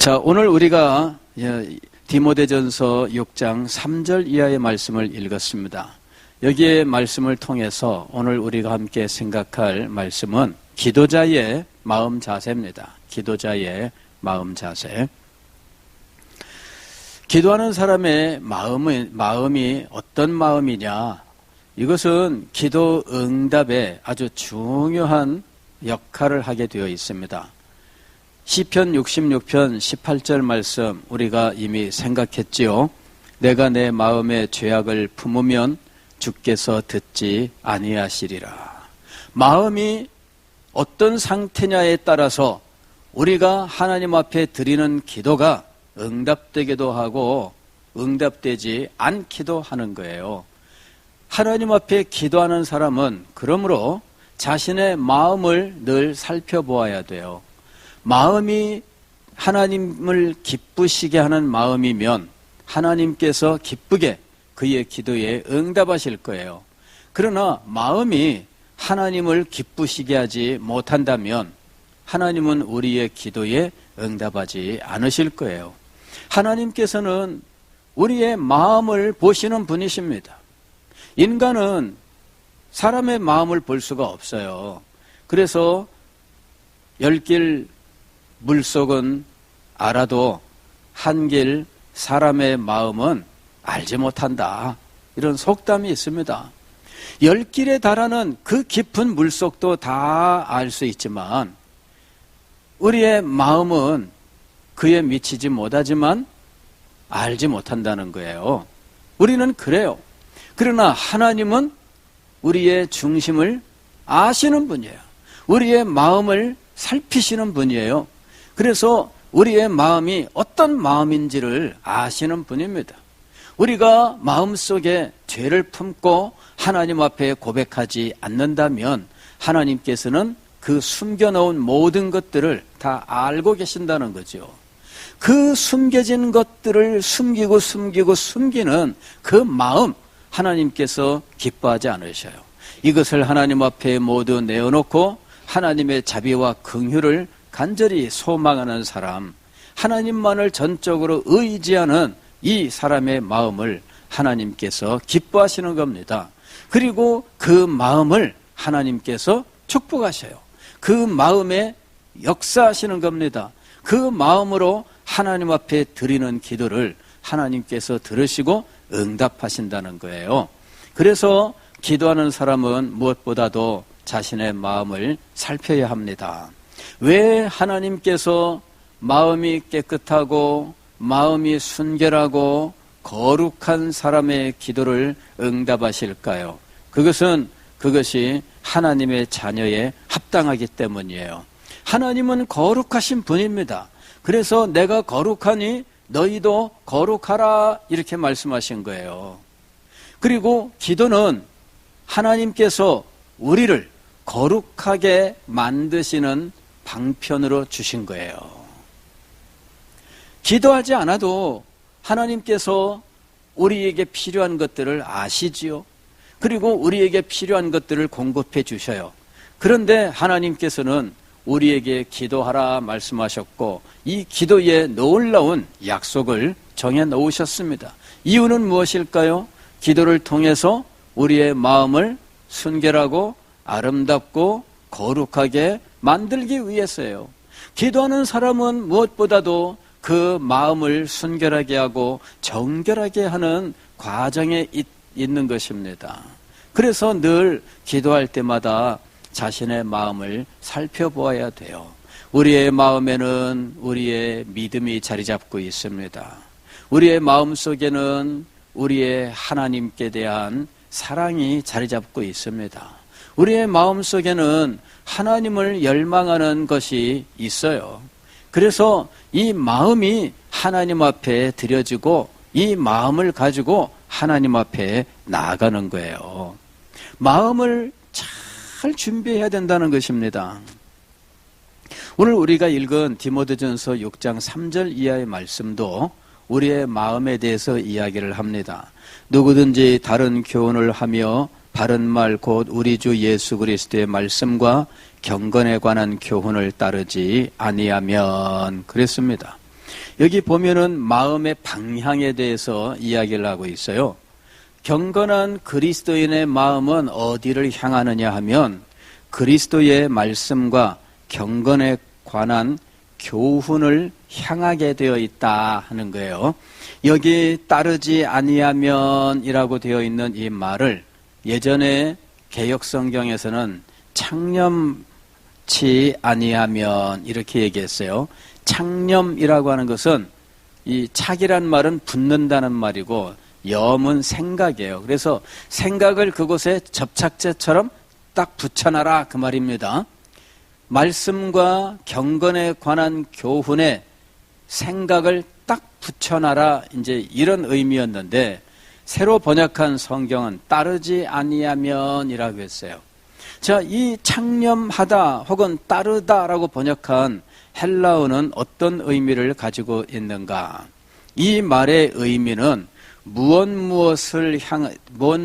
자, 오늘 우리가 디모데전서 6장 3절 이하의 말씀을 읽었습니다. 여기에 말씀을 통해서 오늘 우리가 함께 생각할 말씀은 기도자의 마음 자세입니다. 기도자의 마음 자세. 기도하는 사람의 마음이 어떤 마음이냐? 이것은 기도 응답에 아주 중요한 역할을 하게 되어 있습니다. 시편 66편 18절 말씀 우리가 이미 생각했지요. 내가 내 마음의 죄악을 품으면 주께서 듣지 아니하시리라. 마음이 어떤 상태냐에 따라서 우리가 하나님 앞에 드리는 기도가 응답되기도 하고 응답되지 않기도 하는 거예요. 하나님 앞에 기도하는 사람은 그러므로 자신의 마음을 늘 살펴보아야 돼요. 마음이 하나님을 기쁘시게 하는 마음이면 하나님께서 기쁘게 그의 기도에 응답하실 거예요. 그러나 마음이 하나님을 기쁘시게 하지 못한다면 하나님은 우리의 기도에 응답하지 않으실 거예요. 하나님께서는 우리의 마음을 보시는 분이십니다. 인간은 사람의 마음을 볼 수가 없어요. 그래서 열길 물속은 알아도 한길 사람의 마음은 알지 못한다. 이런 속담이 있습니다. 열길에 달하는 그 깊은 물속도 다 알 수 있지만 우리의 마음은 그에 미치지 못하지만 알지 못한다는 거예요. 우리는 그래요. 그러나 하나님은 우리의 중심을 아시는 분이에요. 우리의 마음을 살피시는 분이에요. 그래서 우리의 마음이 어떤 마음인지를 아시는 분입니다. 우리가 마음속에 죄를 품고 하나님 앞에 고백하지 않는다면 하나님께서는 그 숨겨놓은 모든 것들을 다 알고 계신다는 거죠. 그 숨겨진 것들을 숨기는 그 마음 하나님께서 기뻐하지 않으셔요. 이것을 하나님 앞에 모두 내어놓고 하나님의 자비와 긍휼을 간절히 소망하는 사람, 하나님만을 전적으로 의지하는 이 사람의 마음을 하나님께서 기뻐하시는 겁니다. 그리고 그 마음을 하나님께서 축복하셔요. 그 마음에 역사하시는 겁니다. 그 마음으로 하나님 앞에 드리는 기도를 하나님께서 들으시고 응답하신다는 거예요. 그래서 기도하는 사람은 무엇보다도 자신의 마음을 살펴야 합니다. 왜 하나님께서 마음이 깨끗하고 마음이 순결하고 거룩한 사람의 기도를 응답하실까요? 그것이 하나님의 자녀에 합당하기 때문이에요. 하나님은 거룩하신 분입니다. 그래서 내가 거룩하니 너희도 거룩하라 이렇게 말씀하신 거예요. 그리고 기도는 하나님께서 우리를 거룩하게 만드시는 방편으로 주신 거예요. 기도하지 않아도 하나님께서 우리에게 필요한 것들을 아시지요. 그리고 우리에게 필요한 것들을 공급해 주셔요. 그런데 하나님께서는 우리에게 기도하라 말씀하셨고 이 기도에 놀라운 약속을 정해 놓으셨습니다. 이유는 무엇일까요? 기도를 통해서 우리의 마음을 순결하고 아름답고 거룩하게 만들기 위해서예요. 기도하는 사람은 무엇보다도 그 마음을 순결하게 하고 정결하게 하는 과정에 있는 것입니다. 그래서 늘 기도할 때마다 자신의 마음을 살펴보아야 돼요. 우리의 마음에는 우리의 믿음이 자리 잡고 있습니다. 우리의 마음 속에는 우리의 하나님께 대한 사랑이 자리 잡고 있습니다. 우리의 마음 속에는 하나님을 열망하는 것이 있어요. 그래서 이 마음이 하나님 앞에 드려지고 이 마음을 가지고 하나님 앞에 나아가는 거예요. 마음을 잘 준비해야 된다는 것입니다. 오늘 우리가 읽은 디모데전서 6장 3절 이하의 말씀도 우리의 마음에 대해서 이야기를 합니다. 누구든지 다른 교훈을 하며 바른 말 곧 우리 주 예수 그리스도의 말씀과 경건에 관한 교훈을 따르지 아니하면 그랬습니다. 여기 보면은 마음의 방향에 대해서 이야기를 하고 있어요. 경건한 그리스도인의 마음은 어디를 향하느냐 하면 그리스도의 말씀과 경건에 관한 교훈을 향하게 되어 있다 하는 거예요. 여기 따르지 아니하면이라고 되어 있는 이 말을 예전에 개역성경에서는 창념치 아니하면 이렇게 얘기했어요. 창념이라고 하는 것은 이 착이란 말은 붙는다는 말이고 염은 생각이에요. 그래서 생각을 그곳에 접착제처럼 딱 붙여놔라 그 말입니다. 말씀과 경건에 관한 교훈에 생각을 딱 붙여놔라 이제 이런 의미였는데 새로 번역한 성경은 따르지 아니하면이라고 했어요. 자, 이 창념하다 혹은 따르다라고 번역한 헬라어는 어떤 의미를 가지고 있는가? 이 말의 의미는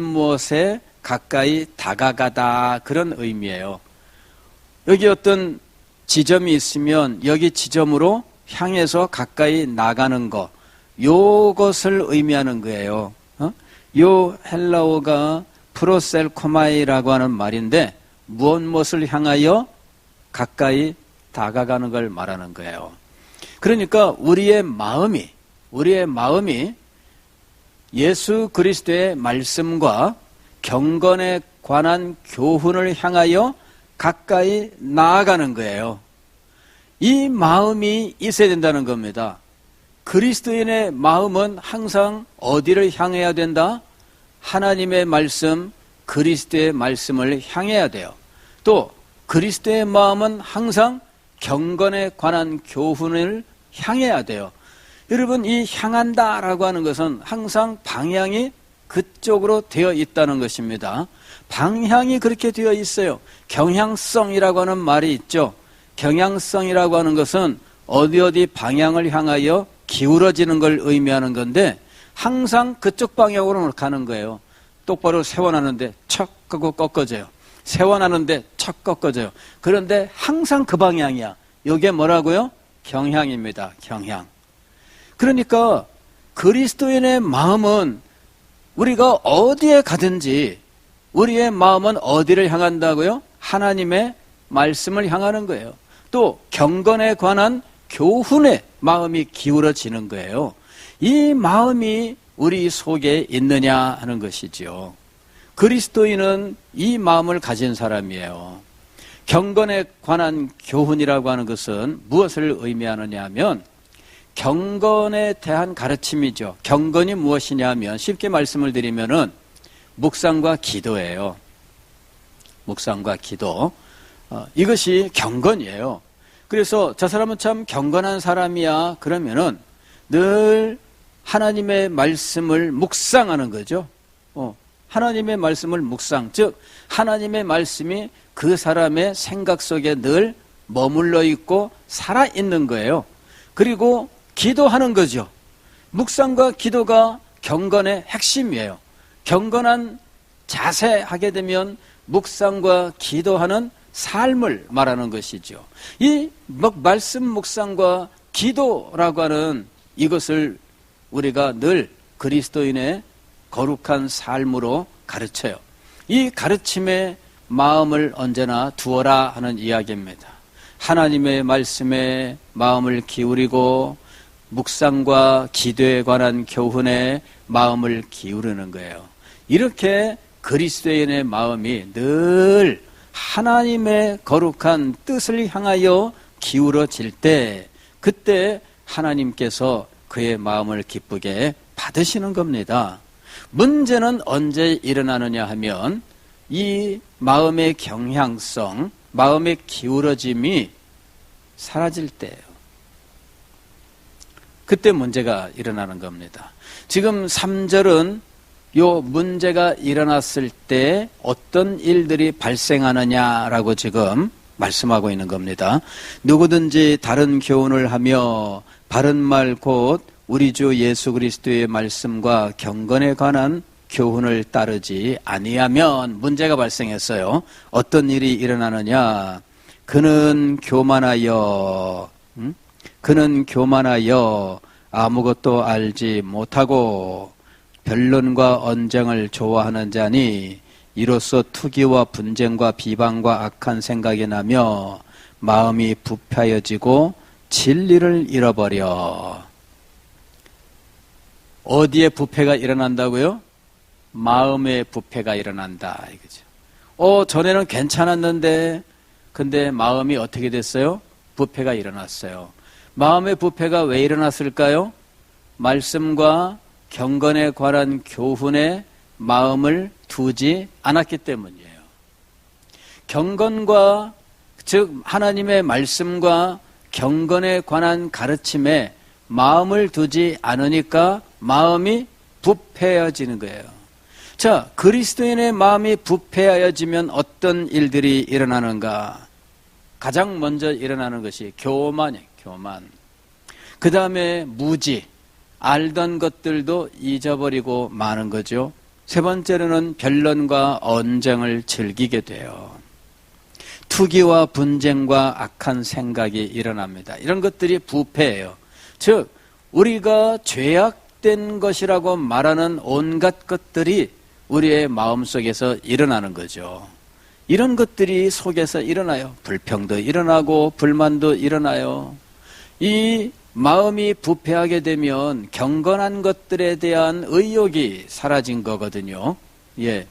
무엇에 가까이 다가가다 그런 의미예요. 여기 어떤 지점이 있으면 여기 지점으로 향해서 가까이 나가는 것, 요것을 의미하는 거예요. 요 헬라어가 프로셀코마이라고 하는 말인데 무엇을 향하여 가까이 다가가는 걸 말하는 거예요. 그러니까 우리의 마음이 예수 그리스도의 말씀과 경건에 관한 교훈을 향하여 가까이 나아가는 거예요. 이 마음이 있어야 된다는 겁니다. 그리스도인의 마음은 항상 어디를 향해야 된다? 하나님의 말씀, 그리스도의 말씀을 향해야 돼요. 또 그리스도의 마음은 항상 경건에 관한 교훈을 향해야 돼요. 여러분, 이 향한다라고 하는 것은 항상 방향이 그쪽으로 되어 있다는 것입니다. 방향이 그렇게 되어 있어요. 경향성이라고 하는 말이 있죠. 경향성이라고 하는 것은 어디 방향을 향하여 기울어지는 걸 의미하는 건데 항상 그쪽 방향으로 가는 거예요. 똑바로 세워놨는데 척 하고 꺾어져요. 세워놨는데 척 꺾어져요. 그런데 항상 그 방향이야. 이게 뭐라고요? 경향입니다. 경향. 그러니까 그리스도인의 마음은 우리가 어디에 가든지 우리의 마음은 어디를 향한다고요? 하나님의 말씀을 향하는 거예요. 또 경건에 관한 교훈에 마음이 기울어지는 거예요. 이 마음이 우리 속에 있느냐 하는 것이지요. 그리스도인은 이 마음을 가진 사람이에요. 경건에 관한 교훈이라고 하는 것은 무엇을 의미하느냐 하면 경건에 대한 가르침이죠. 경건이 무엇이냐 하면 쉽게 말씀을 드리면은 묵상과 기도예요. 묵상과 기도. 이것이 경건이에요. 그래서 저 사람은 참 경건한 사람이야 그러면은 늘 하나님의 말씀을 묵상하는 거죠. 하나님의 말씀을 묵상, 즉 하나님의 말씀이 그 사람의 생각 속에 늘 머물러 있고 살아있는 거예요. 그리고 기도하는 거죠. 묵상과 기도가 경건의 핵심이에요. 경건한 자세하게 되면 묵상과 기도하는 삶을 말하는 것이죠. 이 말씀 묵상과 기도라고 하는 이것을 우리가 늘 그리스도인의 거룩한 삶으로 가르쳐요. 이 가르침에 마음을 언제나 두어라 하는 이야기입니다. 하나님의 말씀에 마음을 기울이고 묵상과 기도에 관한 교훈에 마음을 기울이는 거예요. 이렇게 그리스도인의 마음이 늘 하나님의 거룩한 뜻을 향하여 기울어질 때 그때 하나님께서 그의 마음을 기쁘게 받으시는 겁니다. 문제는 언제 일어나느냐 하면 이 마음의 경향성, 마음의 기울어짐이 사라질 때예요. 그때 문제가 일어나는 겁니다. 지금 3절은 요 문제가 일어났을 때 어떤 일들이 발생하느냐라고 지금 말씀하고 있는 겁니다. 누구든지 다른 교훈을 하며 바른 말 곧 우리 주 예수 그리스도의 말씀과 경건에 관한 교훈을 따르지 아니하면 문제가 발생했어요. 어떤 일이 일어나느냐? 그는 교만하여 아무것도 알지 못하고 변론과 언쟁을 좋아하는 자니 이로써 투기와 분쟁과 비방과 악한 생각이 나며 마음이 부패해지고 진리를 잃어버려. 어디에 부패가 일어난다고요? 마음의 부패가 일어난다 이거죠. 전에는 괜찮았는데 근데 마음이 어떻게 됐어요? 부패가 일어났어요. 마음의 부패가 왜 일어났을까요? 말씀과 경건에 관한 교훈에 마음을 두지 않았기 때문이에요. 경건과 즉 하나님의 말씀과 경건에 관한 가르침에 마음을 두지 않으니까 마음이 부패해지는 거예요. 자, 그리스도인의 마음이 부패하여지면 어떤 일들이 일어나는가? 가장 먼저 일어나는 것이 교만이에요. 교만. 그 다음에 무지. 알던 것들도 잊어버리고 마는 거죠. 세 번째로는 변론과 언쟁을 즐기게 돼요. 투기와 분쟁과 악한 생각이 일어납니다. 이런 것들이 부패예요. 즉 우리가 죄악된 것이라고 말하는 온갖 것들이 우리의 마음속에서 일어나는 거죠. 이런 것들이 속에서 일어나요. 불평도 일어나고 불만도 일어나요. 이 마음이 부패하게 되면 경건한 것들에 대한 의욕이 사라진 거거든요. 예.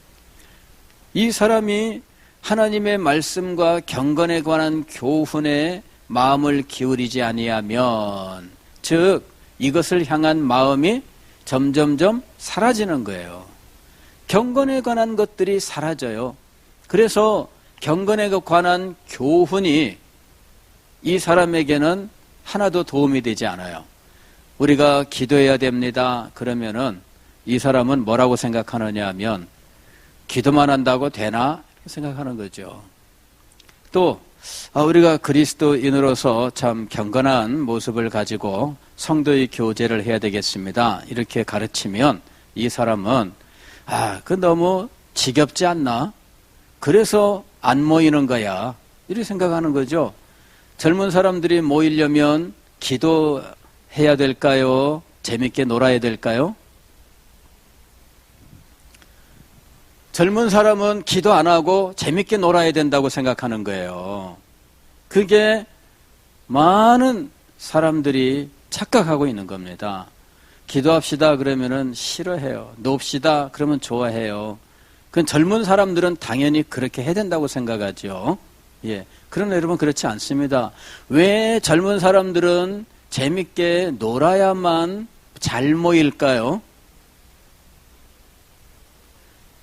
이 사람이 하나님의 말씀과 경건에 관한 교훈에 마음을 기울이지 아니하면, 즉 이것을 향한 마음이 점점점 사라지는 거예요. 경건에 관한 것들이 사라져요. 그래서 경건에 관한 교훈이 이 사람에게는 하나도 도움이 되지 않아요. 우리가 기도해야 됩니다. 그러면은 이 사람은 뭐라고 생각하느냐 하면 기도만 한다고 되나 생각하는 거죠. 또 우리가 그리스도인으로서 참 경건한 모습을 가지고 성도의 교제를 해야 되겠습니다. 이렇게 가르치면 이 사람은 그 너무 지겹지 않나? 그래서 안 모이는 거야. 이렇게 생각하는 거죠. 젊은 사람들이 모이려면 기도해야 될까요? 재밌게 놀아야 될까요? 젊은 사람은 기도 안 하고 재밌게 놀아야 된다고 생각하는 거예요. 그게 많은 사람들이 착각하고 있는 겁니다. 기도합시다 그러면은 싫어해요. 놉시다 그러면 좋아해요. 그건 젊은 사람들은 당연히 그렇게 해야 된다고 생각하죠. 예. 그러나 여러분 그렇지 않습니다. 왜 젊은 사람들은 재밌게 놀아야만 잘 모일까요?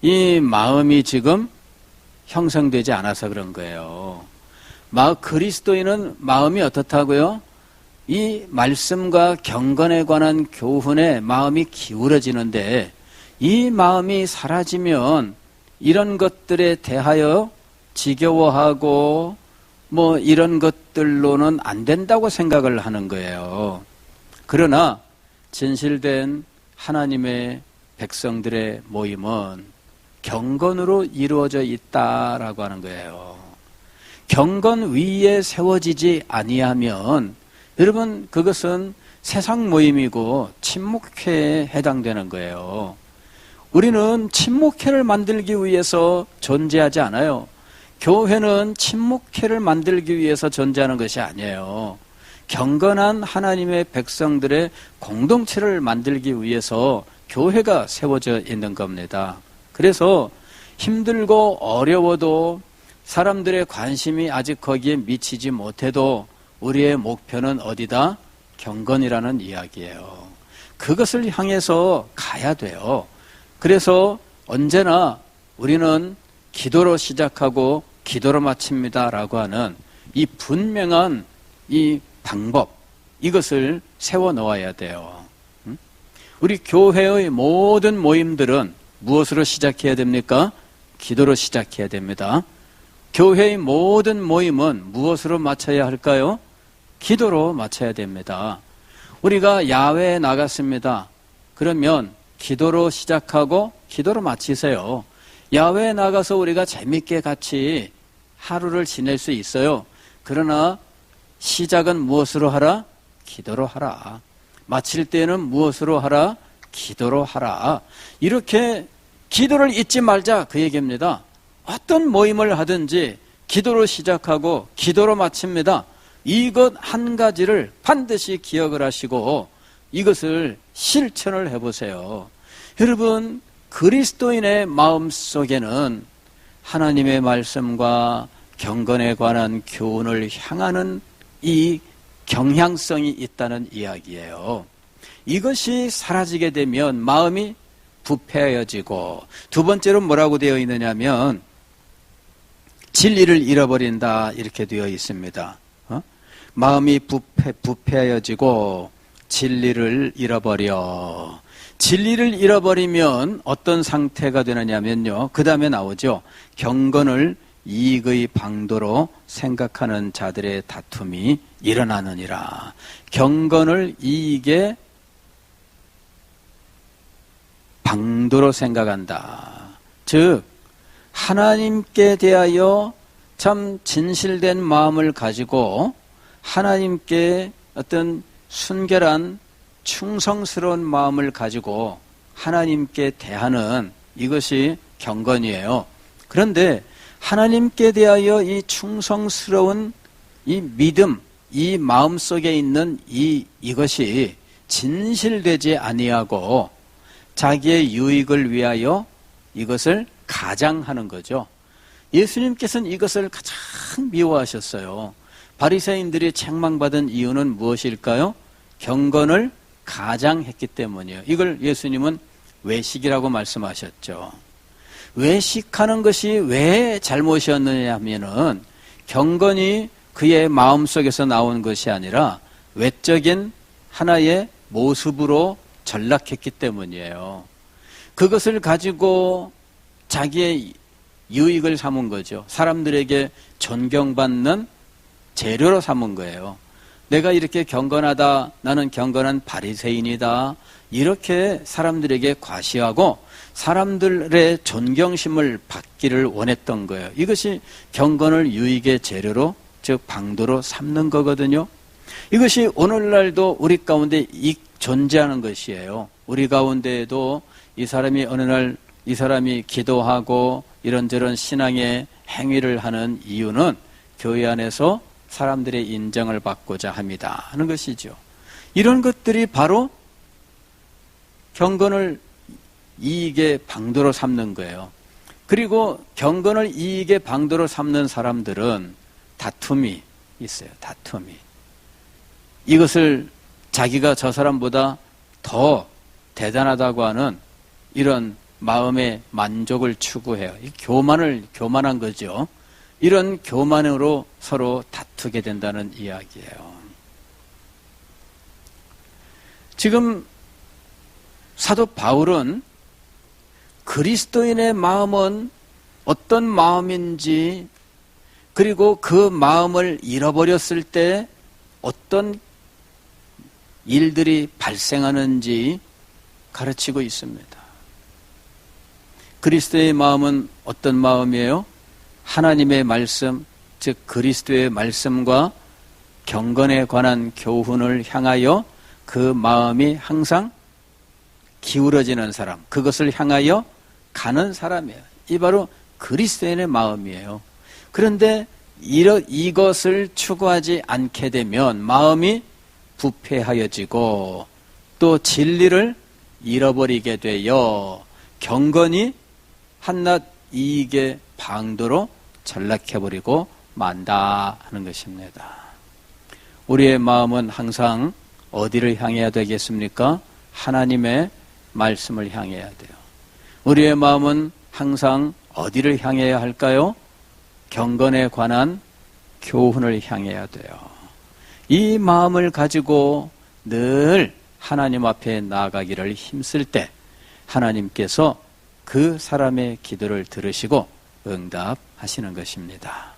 이 마음이 지금 형성되지 않아서 그런 거예요. 그리스도인은 마음이 어떻다고요? 이 말씀과 경건에 관한 교훈에 마음이 기울어지는데 이 마음이 사라지면 이런 것들에 대하여 지겨워하고 이런 것들로는 안 된다고 생각을 하는 거예요. 그러나 진실된 하나님의 백성들의 모임은 경건으로 이루어져 있다라고 하는 거예요. 경건 위에 세워지지 아니하면 여러분 그것은 세상 모임이고 친목회에 해당되는 거예요. 우리는 친목회를 만들기 위해서 존재하지 않아요. 교회는 친목회를 만들기 위해서 존재하는 것이 아니에요. 경건한 하나님의 백성들의 공동체를 만들기 위해서 교회가 세워져 있는 겁니다. 그래서 힘들고 어려워도 사람들의 관심이 아직 거기에 미치지 못해도 우리의 목표는 어디다? 경건이라는 이야기예요. 그것을 향해서 가야 돼요. 그래서 언제나 우리는 기도로 시작하고 기도로 마칩니다라고 하는 이 분명한 이 방법, 이것을 세워놓아야 돼요. 우리 교회의 모든 모임들은 무엇으로 시작해야 됩니까? 기도로 시작해야 됩니다. 교회의 모든 모임은 무엇으로 마쳐야 할까요? 기도로 마쳐야 됩니다. 우리가 야외에 나갔습니다. 그러면 기도로 시작하고 기도로 마치세요. 야외에 나가서 우리가 재밌게 같이 하루를 지낼 수 있어요. 그러나 시작은 무엇으로 하라? 기도로 하라. 마칠 때는 무엇으로 하라? 기도로 하라. 이렇게 기도를 잊지 말자 그 얘기입니다. 어떤 모임을 하든지 기도로 시작하고 기도로 마칩니다. 이것 한 가지를 반드시 기억을 하시고 이것을 실천을 해보세요. 여러분, 그리스도인의 마음속에는 하나님의 말씀과 경건에 관한 교훈을 향하는 이 경향성이 있다는 이야기예요. 이것이 사라지게 되면 마음이 부패해지고, 두 번째로 뭐라고 되어 있느냐면 진리를 잃어버린다 이렇게 되어 있습니다. 마음이 부패해지고 진리를 잃어버려. 진리를 잃어버리면 어떤 상태가 되느냐면요, 그 다음에 나오죠. 경건을 이익의 방도로 생각하는 자들의 다툼이 일어나느니라. 경건을 이익의 방도로 생각한다. 즉 하나님께 대하여 참 진실된 마음을 가지고 하나님께 어떤 순결한 충성스러운 마음을 가지고 하나님께 대하는 이것이 경건이에요. 그런데 하나님께 대하여 이 충성스러운 이 믿음, 이 마음 속에 있는 이것이 진실되지 아니하고 자기의 유익을 위하여 이것을 가장하는 거죠. 예수님께서는 이것을 가장 미워하셨어요. 바리새인들이 책망받은 이유는 무엇일까요? 경건을 가장했기 때문이에요. 이걸 예수님은 외식이라고 말씀하셨죠. 외식하는 것이 왜 잘못이었느냐 하면은 경건이 그의 마음속에서 나온 것이 아니라 외적인 하나의 모습으로 전락했기 때문이에요. 그것을 가지고 자기의 유익을 삼은 거죠. 사람들에게 존경받는 재료로 삼은 거예요. 내가 이렇게 경건하다, 나는 경건한 바리새인이다, 이렇게 사람들에게 과시하고 사람들의 존경심을 받기를 원했던 거예요. 이것이 경건을 유익의 재료로, 즉 방도로 삼는 거거든요. 이것이 오늘날도 우리 가운데 존재하는 것이에요. 우리 가운데에도 이 사람이 어느 날 이 사람이 기도하고 이런저런 신앙의 행위를 하는 이유는 교회 안에서 사람들의 인정을 받고자 합니다 하는 것이죠. 이런 것들이 바로 경건을 이익의 방도로 삼는 거예요. 그리고 경건을 이익의 방도로 삼는 사람들은 다툼이 있어요. 다툼이. 이것을 자기가 저 사람보다 더 대단하다고 하는 이런 마음의 만족을 추구해요. 교만한 거죠. 이런 교만으로 서로 다투게 된다는 이야기예요. 지금 사도 바울은 그리스도인의 마음은 어떤 마음인지, 그리고 그 마음을 잃어버렸을 때 어떤 일들이 발생하는지 가르치고 있습니다. 그리스도의 마음은 어떤 마음이에요? 하나님의 말씀, 즉 그리스도의 말씀과 경건에 관한 교훈을 향하여 그 마음이 항상 기울어지는 사람, 그것을 향하여 가는 사람이에요. 이 바로 그리스도인의 마음이에요. 그런데 이것을 추구하지 않게 되면 마음이 부패하여지고 또 진리를 잃어버리게 되어 경건이 한낱 이익의 방도로 전락해버리고 만다 하는 것입니다. 우리의 마음은 항상 어디를 향해야 되겠습니까? 하나님의 말씀을 향해야 돼요. 우리의 마음은 항상 어디를 향해야 할까요? 경건에 관한 교훈을 향해야 돼요. 이 마음을 가지고 늘 하나님 앞에 나아가기를 힘쓸 때 하나님께서 그 사람의 기도를 들으시고 응답하시는 것입니다.